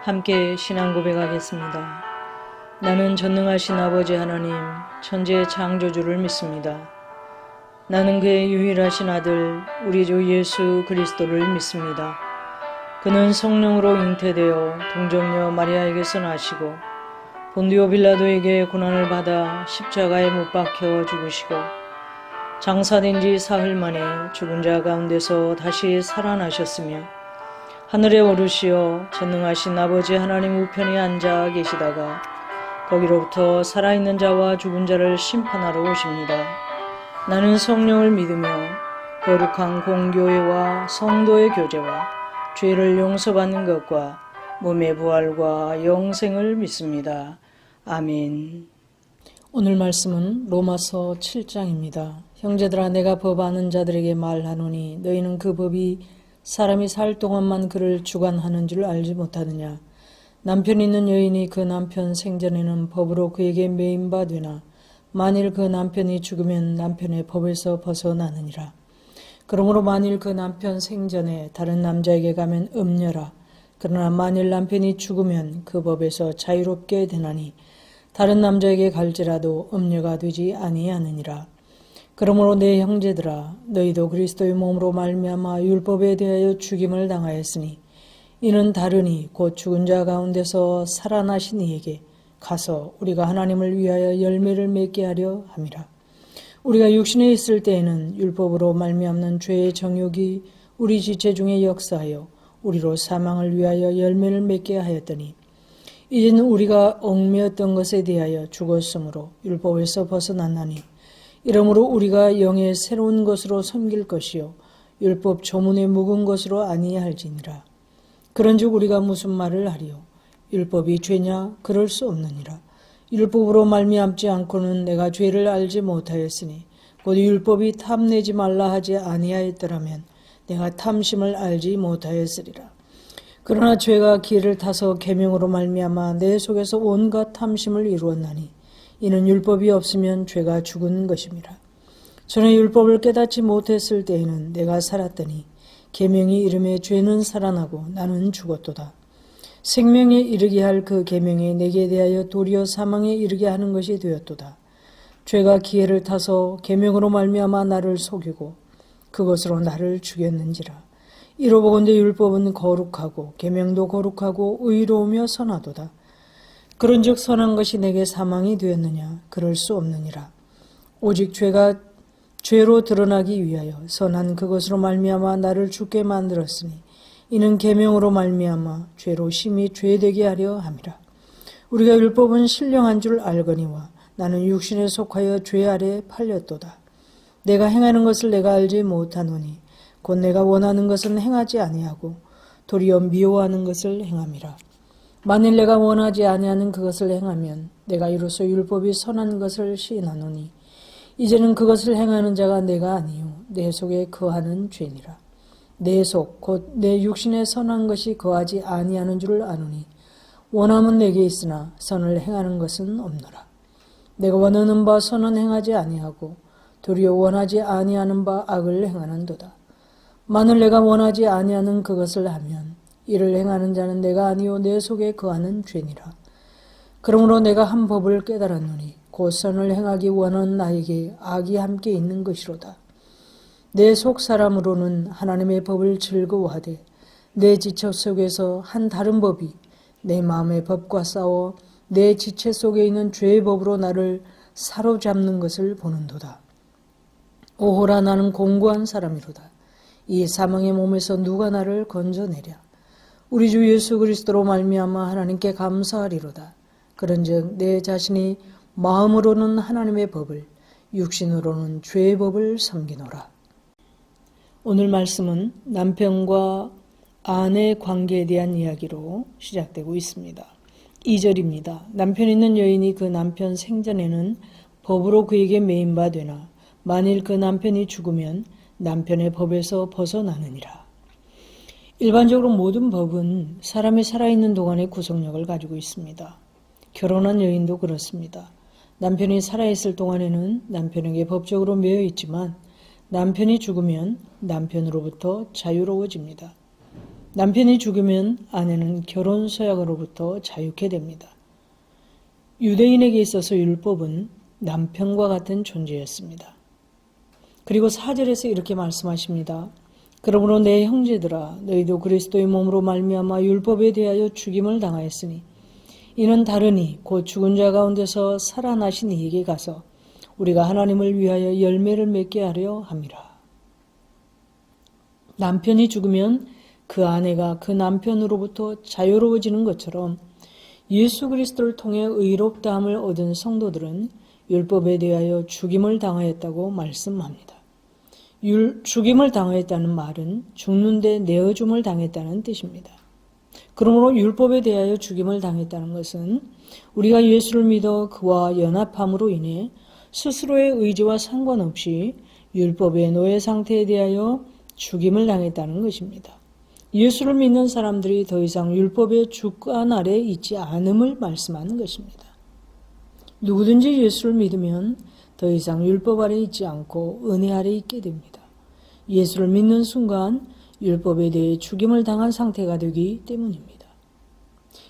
함께 신앙 고백하겠습니다. 나는 전능하신 아버지 하나님, 천지의 창조주를 믿습니다. 나는 그의 유일하신 아들, 우리 주 예수 그리스도를 믿습니다. 그는 성령으로 잉태되어 동정녀 마리아에게서 나시고 본디오 빌라도에게 고난을 받아 십자가에 못 박혀 죽으시고 장사된 지 사흘 만에 죽은 자 가운데서 다시 살아나셨으며 하늘에 오르시어 전능하신 아버지 하나님 우편에 앉아 계시다가 거기로부터 살아있는 자와 죽은 자를 심판하러 오십니다. 나는 성령을 믿으며 거룩한 공교회와 성도의 교제와 죄를 용서받는 것과 몸의 부활과 영생을 믿습니다. 아멘. 오늘 말씀은 로마서 7장입니다. 형제들아, 내가 법 아는 자들에게 말하노니 너희는 그 법이 사람이 살 동안만 그를 주관하는 줄 알지 못하느냐. 남편 있는 여인이 그 남편 생전에는 법으로 그에게 매인 바 되나 만일 그 남편이 죽으면 남편의 법에서 벗어나느니라. 그러므로 만일 그 남편 생전에 다른 남자에게 가면 음녀라. 그러나 만일 남편이 죽으면 그 법에서 자유롭게 되나니 다른 남자에게 갈지라도 음녀가 되지 아니하느니라. 그러므로 내 형제들아, 너희도 그리스도의 몸으로 말미암아 율법에 대하여 죽임을 당하였으니 이는 다르니 곧 죽은 자 가운데서 살아나신 이에게 가서 우리가 하나님을 위하여 열매를 맺게 하려 함이라. 우리가 육신에 있을 때에는 율법으로 말미암는 죄의 정욕이 우리 지체 중에 역사하여 우리로 사망을 위하여 열매를 맺게 하였더니 이제는 우리가 얽매였던 것에 대하여 죽었으므로 율법에서 벗어났나니 이러므로 우리가 영의 새로운 것으로 섬길 것이요 율법 조문에 묵은 것으로 아니할지니라. 그런즉 우리가 무슨 말을 하리요? 율법이 죄냐? 그럴 수 없느니라. 율법으로 말미암지 않고는 내가 죄를 알지 못하였으니 곧 율법이 탐내지 말라 하지 아니하였더라면 내가 탐심을 알지 못하였으리라. 그러나 죄가 기회를 타서 계명으로 말미암아 내 속에서 온갖 탐심을 이루었나니 이는 율법이 없으면 죄가 죽은 것임이라. 전에 율법을 깨닫지 못했을 때에는 내가 살았더니 계명이 이름에 죄는 살아나고 나는 죽었도다. 생명에 이르게 할 그 계명이 내게 대하여 도리어 사망에 이르게 하는 것이 되었도다. 죄가 기회를 타서 계명으로 말미암아 나를 속이고 그것으로 나를 죽였는지라. 이로보건대 율법은 거룩하고 계명도 거룩하고 의로우며 선하도다. 그런즉 선한 것이 내게 사망이 되었느냐? 그럴 수 없느니라. 오직 죄가 죄로 드러나기 위하여 선한 그것으로 말미암아 나를 죽게 만들었으니 이는 계명으로 말미암아 죄로 심히 죄되게 하려 함이라. 우리가 율법은 신령한 줄 알거니와 나는 육신에 속하여 죄 아래 팔렸도다. 내가 행하는 것을 내가 알지 못하노니 곧 내가 원하는 것은 행하지 아니하고 도리어 미워하는 것을 행함이라. 만일 내가 원하지 아니하는 그것을 행하면 내가 이로써 율법이 선한 것을 시인하노니 이제는 그것을 행하는 자가 내가 아니요 내 속에 거하는 죄니라. 내 속 곧 내 육신에 선한 것이 거하지 아니하는 줄을 아노니 원함은 내게 있으나 선을 행하는 것은 없노라. 내가 원하는 바 선은 행하지 아니하고 도리어 원하지 아니하는 바 악을 행하는도다. 만일 내가 원하지 아니하는 그것을 하면 이를 행하는 자는 내가 아니요 내 속에 거하는 죄니라. 그러므로 내가 한 법을 깨달았노니 곧 선을 행하기 원하는 나에게 악이 함께 있는 것이로다. 내 속 사람으로는 하나님의 법을 즐거워하되 내 지체 속에서 한 다른 법이 내 마음의 법과 싸워 내 지체 속에 있는 죄의 법으로 나를 사로잡는 것을 보는도다. 오호라, 나는 공고한 사람이로다. 이 사망의 몸에서 누가 나를 건져내랴. 우리 주 예수 그리스도로 말미암아 하나님께 감사하리로다. 그런즉 내 자신이 마음으로는 하나님의 법을 육신으로는 죄의 법을 섬기노라. 오늘 말씀은 남편과 아내 관계에 대한 이야기로 시작되고 있습니다. 2절입니다. 남편 있는 여인이 그 남편 생전에는 법으로 그에게 매인 바 되나 만일 그 남편이 죽으면 남편의 법에서 벗어나느니라. 일반적으로 모든 법은 사람이 살아있는 동안의 구속력을 가지고 있습니다. 결혼한 여인도 그렇습니다. 남편이 살아있을 동안에는 남편에게 법적으로 매여 있지만 남편이 죽으면 남편으로부터 자유로워집니다. 남편이 죽으면 아내는 결혼 서약으로부터 자유케 됩니다. 유대인에게 있어서 율법은 남편과 같은 존재였습니다. 그리고 4절에서 이렇게 말씀하십니다. 그러므로 내 형제들아 너희도 그리스도의 몸으로 말미암아 율법에 대하여 죽임을 당하였으니 이는 다르니 곧 죽은 자 가운데서 살아나신 이에게 가서 우리가 하나님을 위하여 열매를 맺게 하려 함이라. 남편이 죽으면 그 아내가 그 남편으로부터 자유로워지는 것처럼 예수 그리스도를 통해 의롭다함을 얻은 성도들은 율법에 대하여 죽임을 당하였다고 말씀합니다. 죽임을 당하였다는 말은 죽는데 내어줌을 당했다는 뜻입니다. 그러므로 율법에 대하여 죽임을 당했다는 것은 우리가 예수를 믿어 그와 연합함으로 인해 스스로의 의지와 상관없이 율법의 노예 상태에 대하여 죽임을 당했다는 것입니다. 예수를 믿는 사람들이 더 이상 율법의 주권 아래 있지 않음을 말씀하는 것입니다. 누구든지 예수를 믿으면 더 이상 율법 아래 있지 않고 은혜 아래 있게 됩니다. 예수를 믿는 순간 율법에 대해 죽임을 당한 상태가 되기 때문입니다.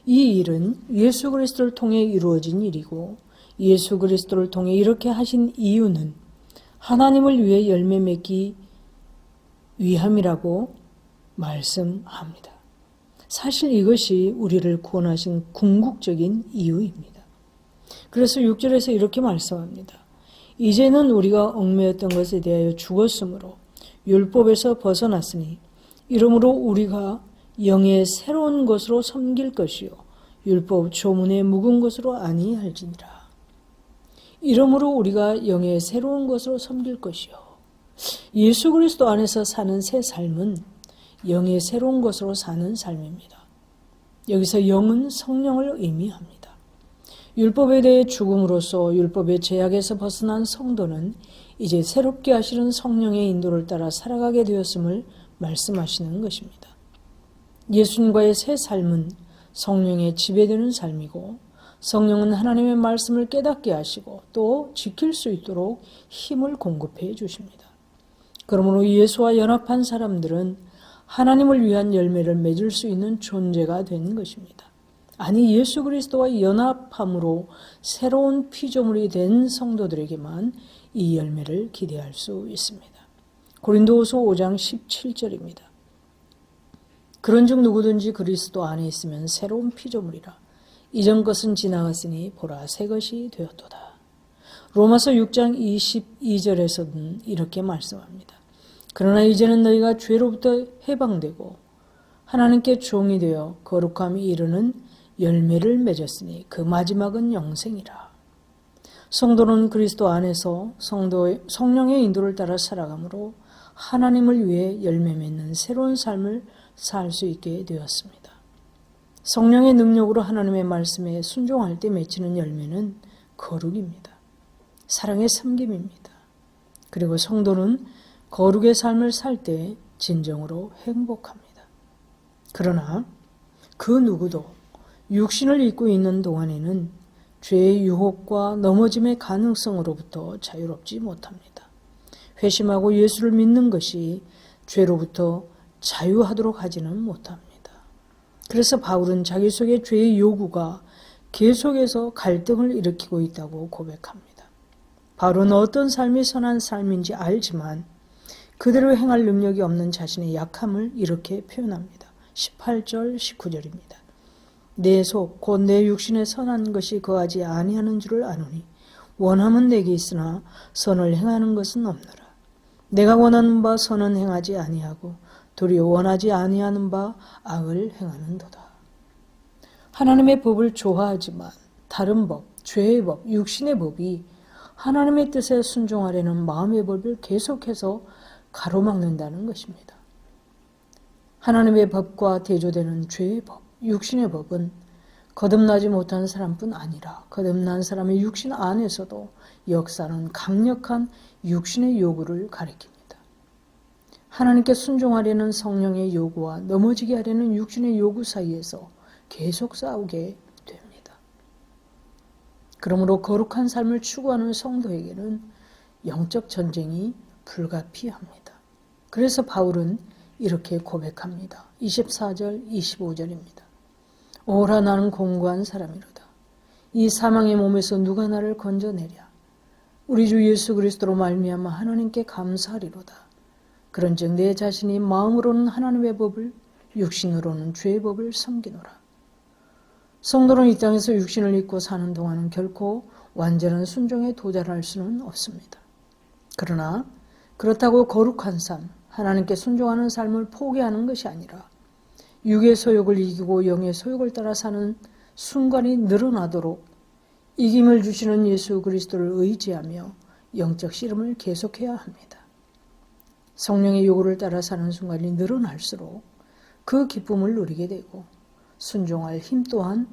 이 일은 예수 그리스도를 통해 이루어진 일이고 예수 그리스도를 통해 이렇게 하신 이유는 하나님을 위해 열매 맺기 위함이라고 말씀합니다. 사실 이것이 우리를 구원하신 궁극적인 이유입니다. 그래서 6절에서 이렇게 말씀합니다. 이제는 우리가 얽매였던 것에 대하여 죽었으므로 율법에서 벗어났으니 이러므로 우리가 영의 새로운 것으로 섬길 것이요 율법 조문에 묵은 것으로 아니할지니라. 이러므로 우리가 영의 새로운 것으로 섬길 것이요. 예수 그리스도 안에서 사는 새 삶은 영의 새로운 것으로 사는 삶입니다. 여기서 영은 성령을 의미합니다. 율법에 대해 죽음으로써 율법의 제약에서 벗어난 성도는 이제 새롭게 하시는 성령의 인도를 따라 살아가게 되었음을 말씀하시는 것입니다. 예수님과의 새 삶은 성령에 지배되는 삶이고 성령은 하나님의 말씀을 깨닫게 하시고 또 지킬 수 있도록 힘을 공급해 주십니다. 그러므로 예수와 연합한 사람들은 하나님을 위한 열매를 맺을 수 있는 존재가 된 것입니다. 아니 예수 그리스도와 연합함으로 새로운 피조물이 된 성도들에게만 이 열매를 기대할 수 있습니다. 고린도후서 5장 17절입니다. 그런즉 누구든지 그리스도 안에 있으면 새로운 피조물이라 이전 것은 지나갔으니 보라 새 것이 되었도다. 로마서 6장 22절에서는 이렇게 말씀합니다. 그러나 이제는 너희가 죄로부터 해방되고 하나님께 종이 되어 거룩함이 이르는 열매를 맺었으니 그 마지막은 영생이라. 성도는 그리스도 안에서 성령의 인도를 따라 살아가므로 하나님을 위해 열매 맺는 새로운 삶을 살 수 있게 되었습니다. 성령의 능력으로 하나님의 말씀에 순종할 때 맺히는 열매는 거룩입니다. 사랑의 섬김입니다. 그리고 성도는 거룩의 삶을 살 때 진정으로 행복합니다. 그러나 그 누구도 육신을 입고 있는 동안에는 죄의 유혹과 넘어짐의 가능성으로부터 자유롭지 못합니다. 회심하고 예수를 믿는 것이 죄로부터 자유하도록 하지는 못합니다. 그래서 바울은 자기 속의 죄의 요구가 계속해서 갈등을 일으키고 있다고 고백합니다. 바울은 어떤 삶이 선한 삶인지 알지만 그대로 행할 능력이 없는 자신의 약함을 이렇게 표현합니다. 18절, 19절입니다. 내 속 곧 내 육신에 선한 것이 거하지 아니하는 줄을 아노니 원함은 내게 있으나 선을 행하는 것은 없노라. 내가 원하는 바 선은 행하지 아니하고 도리어 원하지 아니하는 바 악을 행하는도다. 하나님의 법을 좋아하지만 다른 법, 죄의 법, 육신의 법이 하나님의 뜻에 순종하려는 마음의 법을 계속해서 가로막는다는 것입니다. 하나님의 법과 대조되는 죄의 법, 육신의 법은 거듭나지 못한 사람뿐 아니라 거듭난 사람의 육신 안에서도 역사는 강력한 육신의 요구를 가리킵니다. 하나님께 순종하려는 성령의 요구와 넘어지게 하려는 육신의 요구 사이에서 계속 싸우게 됩니다. 그러므로 거룩한 삶을 추구하는 성도에게는 영적 전쟁이 불가피합니다. 그래서 바울은 이렇게 고백합니다. 24절, 25절입니다. 오라 나는 공고한 사람이로다. 이 사망의 몸에서 누가 나를 건져내랴. 우리 주 예수 그리스도로 말미암아 하나님께 감사하리로다. 그런즉 내 자신이 마음으로는 하나님의 법을 육신으로는 죄의 법을 섬기노라. 성도는 이 땅에서 육신을 입고 사는 동안은 결코 완전한 순종에 도달할 수는 없습니다. 그러나 그렇다고 거룩한 삶, 하나님께 순종하는 삶을 포기하는 것이 아니라 육의 소욕을 이기고 영의 소욕을 따라 사는 순간이 늘어나도록 이김을 주시는 예수 그리스도를 의지하며 영적 씨름을 계속해야 합니다. 성령의 요구를 따라 사는 순간이 늘어날수록 그 기쁨을 누리게 되고 순종할 힘 또한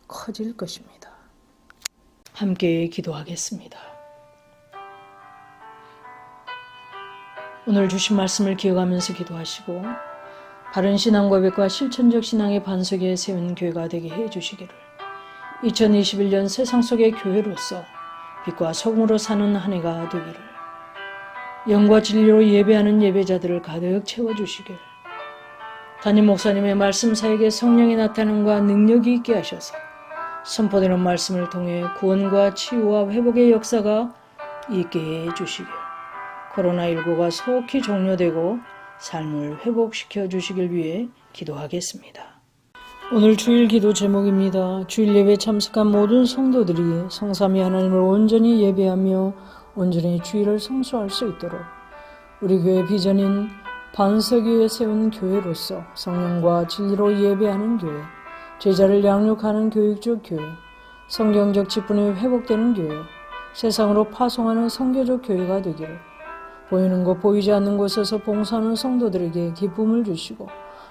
커질 것입니다. 함께 기도하겠습니다. 오늘 주신 말씀을 기억하면서 기도하시고 바른 신앙 고백과 실천적 신앙의 반석에 세운 교회가 되게 해주시기를 2021년 세상 속의 교회로서 빛과 소금으로 사는 한 해가 되기를 영과 진리로 예배하는 예배자들을 가득 채워주시기를 담임 목사님의 말씀 사역에 성령의 나타남과 능력이 있게 하셔서 선포되는 말씀을 통해 구원과 치유와 회복의 역사가 있게 해주시길 코로나19가 속히 종료되고 삶을 회복시켜 주시길 위해 기도하겠습니다. 오늘 주일 기도 제목입니다. 주일 예배 참석한 모든 성도들이 성삼위 하나님을 온전히 예배하며 온전히 주일을 성수할 수 있도록 우리 교회 비전인 반석 위에 세운 교회로서 성령과 진리로 예배하는 교회, 제자를 양육하는 교육적 교회, 성경적 직분이 회복되는 교회, 세상으로 파송하는 선교적 교회가 되기를 보이는 곳 보이지 않는 곳에서 봉사하는 성도들에게 기쁨을 주시고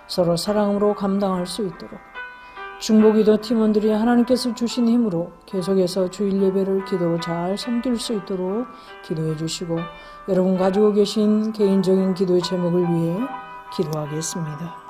서로 사랑으로 감당할 수 있도록 중보기도 팀원들이 하나님께서 주신 힘으로 계속해서 주일 예배를 기도로 잘 섬길 수 있도록 기도해 주시고 여러분 가지고 계신 개인적인 기도의 제목을 위해 기도하겠습니다.